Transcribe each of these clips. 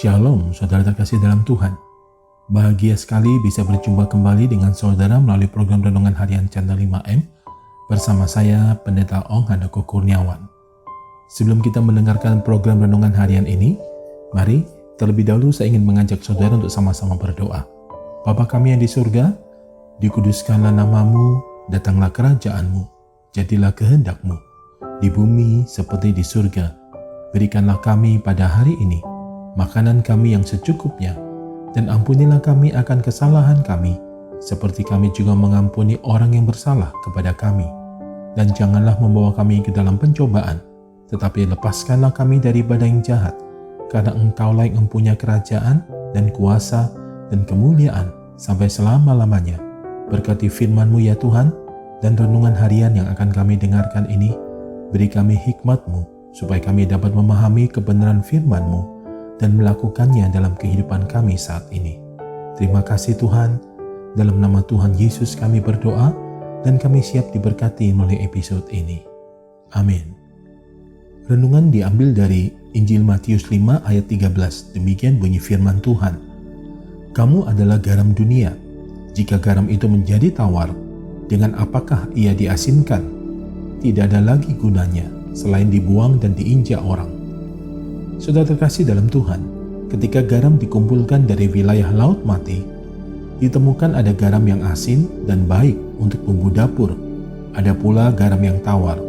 Shalom, saudara terkasih dalam Tuhan. Bahagia sekali bisa berjumpa kembali dengan saudara melalui program Renungan Harian Channel 5M bersama saya, Pendeta Ong Handoko Kurniawan. Sebelum kita mendengarkan program Renungan Harian ini, mari terlebih dahulu saya ingin mengajak saudara untuk sama-sama berdoa. Bapa kami yang di surga, dikuduskanlah namamu, datanglah kerajaanmu, jadilah kehendakmu, di bumi seperti di surga. Berikanlah kami pada hari ini makanan kami yang secukupnya, dan ampunilah kami akan kesalahan kami, seperti kami juga mengampuni orang yang bersalah kepada kami. Dan janganlah membawa kami ke dalam pencobaan, tetapi lepaskanlah kami dari badai yang jahat, karena Engkaulah yang mempunyai kerajaan dan kuasa dan kemuliaan sampai selama-lamanya. Berkati firman-Mu ya Tuhan, dan renungan harian yang akan kami dengarkan ini, beri kami hikmat-Mu, supaya kami dapat memahami kebenaran firman-Mu dan melakukannya dalam kehidupan kami saat ini. Terima kasih Tuhan, dalam nama Tuhan Yesus kami berdoa, dan kami siap diberkati melalui episode ini. Amin. Renungan diambil dari Injil Matius 5 ayat 13, demikian bunyi firman Tuhan. Kamu adalah garam dunia. Jika garam itu menjadi tawar, dengan apakah ia diasinkan? Tidak ada lagi gunanya, selain dibuang dan diinjak orang. Saudara terkasih dalam Tuhan, ketika garam dikumpulkan dari wilayah Laut Mati, ditemukan ada garam yang asin dan baik untuk bumbu dapur. Ada pula garam yang tawar.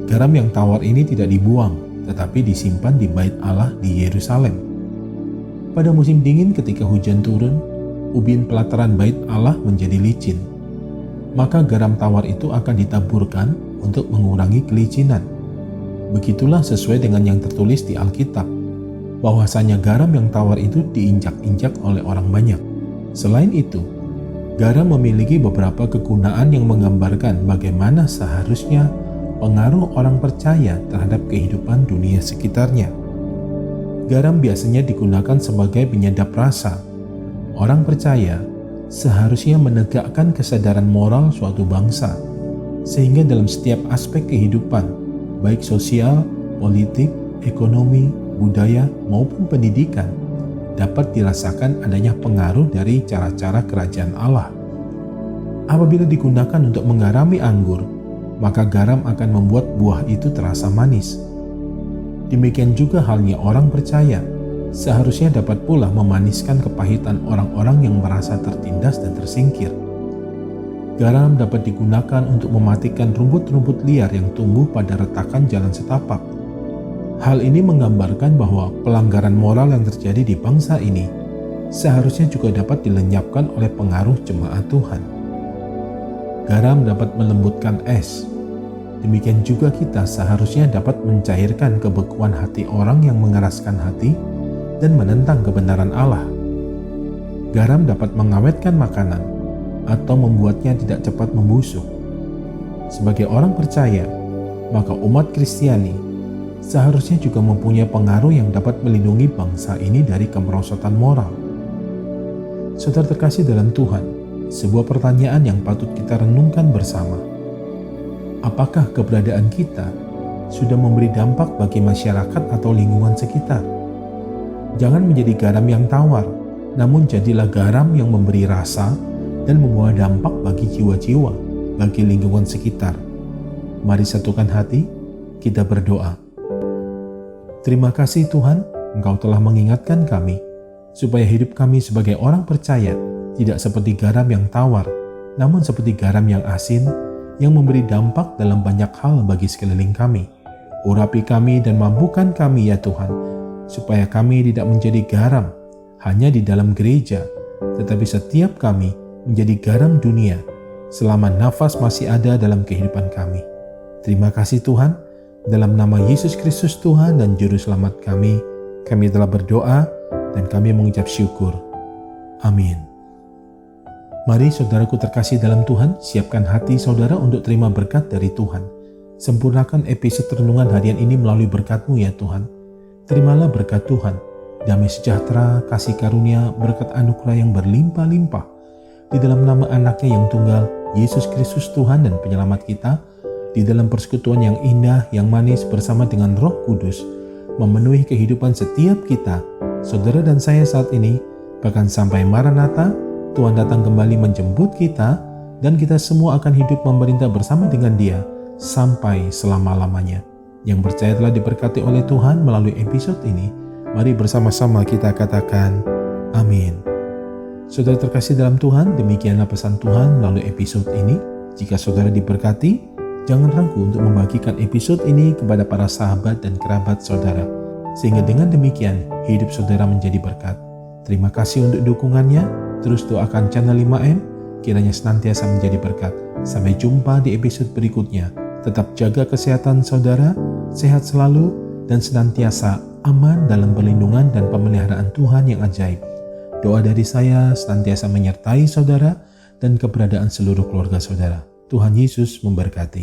Garam yang tawar ini tidak dibuang, tetapi disimpan di Bait Allah di Yerusalem. Pada musim dingin ketika hujan turun, ubin pelataran Bait Allah menjadi licin. Maka garam tawar itu akan ditaburkan untuk mengurangi kelicinan. Begitulah sesuai dengan yang tertulis di Alkitab, bahwasanya garam yang tawar itu diinjak-injak oleh orang banyak. Selain itu, garam memiliki beberapa kegunaan yang menggambarkan bagaimana seharusnya pengaruh orang percaya terhadap kehidupan dunia sekitarnya. Garam biasanya digunakan sebagai penyedap rasa. Orang percaya seharusnya menegakkan kesadaran moral suatu bangsa, sehingga dalam setiap aspek kehidupan, baik sosial, politik, ekonomi, budaya, maupun pendidikan, dapat dirasakan adanya pengaruh dari cara-cara kerajaan Allah. Apabila digunakan untuk menggarami anggur, maka garam akan membuat buah itu terasa manis. Demikian juga halnya orang percaya, seharusnya dapat pula memaniskan kepahitan orang-orang yang merasa tertindas dan tersingkir. Garam dapat digunakan untuk mematikan rumput-rumput liar yang tumbuh pada retakan jalan setapak. Hal ini menggambarkan bahwa pelanggaran moral yang terjadi di bangsa ini seharusnya juga dapat dilenyapkan oleh pengaruh jemaat Tuhan. Garam dapat melembutkan es. Demikian juga kita seharusnya dapat mencairkan kebekuan hati orang yang mengeraskan hati dan menentang kebenaran Allah. Garam dapat mengawetkan makanan atau membuatnya tidak cepat membusuk. Sebagai orang percaya, maka umat Kristiani seharusnya juga mempunyai pengaruh yang dapat melindungi bangsa ini dari kemerosotan moral. Saudara terkasih dalam Tuhan, sebuah pertanyaan yang patut kita renungkan bersama. Apakah keberadaan kita sudah memberi dampak bagi masyarakat atau lingkungan sekitar? Jangan menjadi garam yang tawar, namun jadilah garam yang memberi rasa dan membawa dampak bagi jiwa-jiwa, bagi lingkungan sekitar. Mari satukan hati, kita berdoa. Terima kasih Tuhan, Engkau telah mengingatkan kami, supaya hidup kami sebagai orang percaya tidak seperti garam yang tawar, namun seperti garam yang asin, yang memberi dampak dalam banyak hal bagi sekeliling kami. Urapi kami dan mampukan kami ya Tuhan, supaya kami tidak menjadi garam hanya di dalam gereja, tetapi setiap kami menjadi garam dunia selama nafas masih ada dalam kehidupan kami. Terima kasih Tuhan, dalam nama Yesus Kristus Tuhan dan Juru Selamat kami telah berdoa dan kami mengucap syukur. Amin. Mari saudaraku terkasih dalam Tuhan, siapkan hati saudara untuk terima berkat dari Tuhan. Sempurnakan episode renungan harian ini melalui berkat-Mu ya Tuhan. Terimalah berkat Tuhan, damai sejahtera, kasih karunia, berkat anugerah yang berlimpah-limpah, di dalam nama anaknya yang tunggal, Yesus Kristus Tuhan dan Penyelamat kita, di dalam persekutuan yang indah, yang manis bersama dengan Roh Kudus, memenuhi kehidupan setiap kita, saudara dan saya saat ini, bahkan sampai Maranatha, Tuhan datang kembali menjemput kita, dan kita semua akan hidup memerintah bersama dengan Dia sampai selama-lamanya. Yang percaya telah diberkati oleh Tuhan melalui episode ini, mari bersama-sama kita katakan amin. Saudara terkasih dalam Tuhan, demikianlah pesan Tuhan melalui episode ini. Jika saudara diberkati, jangan ragu untuk membagikan episode ini kepada para sahabat dan kerabat saudara, sehingga dengan demikian hidup saudara menjadi berkat. Terima kasih untuk dukungannya. Terus doakan channel 5M, kiranya senantiasa menjadi berkat. Sampai jumpa di episode berikutnya. Tetap jaga kesehatan saudara, sehat selalu, dan senantiasa aman dalam perlindungan dan pemeliharaan Tuhan yang ajaib. Doa dari saya senantiasa menyertai saudara dan keberadaan seluruh keluarga saudara. Tuhan Yesus memberkati.